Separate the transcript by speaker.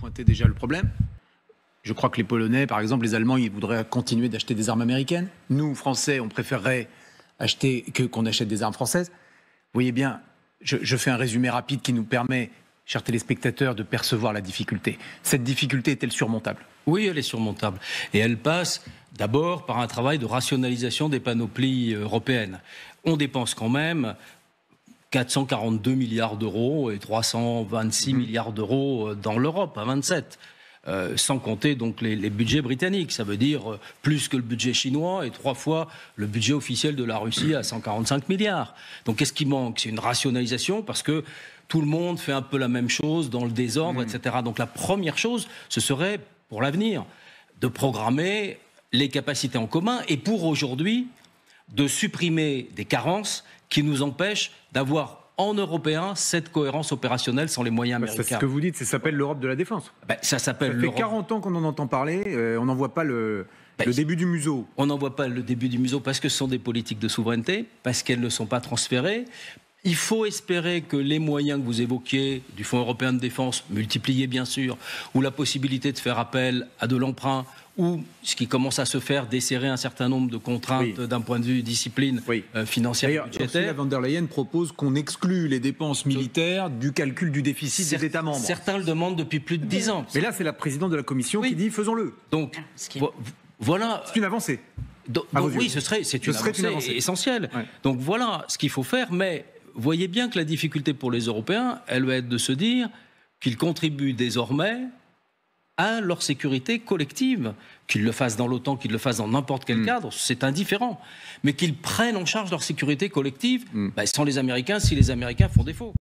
Speaker 1: pointé déjà le problème. Je crois que les Polonais, par exemple, les Allemands, ils voudraient continuer d'acheter des armes américaines. Nous, Français, on préférerait qu'on achète des armes françaises. Vous voyez bien, je fais un résumé rapide qui nous permet, chers téléspectateurs, de percevoir la difficulté. Cette difficulté est-elle surmontable ?
Speaker 2: Oui, elle est surmontable. Et elle passe d'abord par un travail de rationalisation des panoplies européennes. On dépense quand même 442 milliards d'euros et 326 milliards d'euros dans l'Europe, à 27. Sans compter donc les budgets britanniques. Ça veut dire plus que le budget chinois et 3 fois le budget officiel de la Russie à 145 milliards. Donc qu'est-ce qui manque ? C'est une rationalisation parce que tout le monde fait un peu la même chose dans le désordre, etc. Donc la première chose, ce serait pour l'avenir de programmer les capacités en commun et pour aujourd'hui de supprimer des carences qui nous empêchent d'avoir en européen cette cohérence opérationnelle sans les moyens américains.
Speaker 1: C'est ce que vous dites, ça s'appelle l'Europe de la défense.
Speaker 2: Ça s'appelle
Speaker 1: fait 40 ans qu'on en entend parler, on n'en voit pas le début du museau.
Speaker 2: On n'en voit pas le début du museau parce que ce sont des politiques de souveraineté, parce qu'elles ne sont pas transférées. Il faut espérer que les moyens que vous évoquiez, du Fonds européen de défense, multipliés bien sûr, ou la possibilité de faire appel à de l'emprunt, ou ce qui commence à se faire, desserrer un certain nombre de contraintes d'un point de vue discipline financière et budgétaire.
Speaker 1: Ursula von der Leyen propose qu'on exclue les dépenses militaires du calcul du déficit des États membres.
Speaker 2: Certains le demandent depuis plus de 10 ans.
Speaker 1: Mais là, c'est la présidente de la Commission qui dit faisons-le.
Speaker 2: Donc, voilà.
Speaker 1: C'est une avancée.
Speaker 2: Oui, c'est une avancée essentielle. Ouais. Donc voilà ce qu'il faut faire, mais voyez bien que la difficulté pour les Européens, elle va être de se dire qu'ils contribuent désormais à leur sécurité collective, qu'ils le fassent dans l'OTAN, qu'ils le fassent dans n'importe quel cadre, c'est indifférent, mais qu'ils prennent en charge leur sécurité collective sans les Américains, si les Américains font défaut.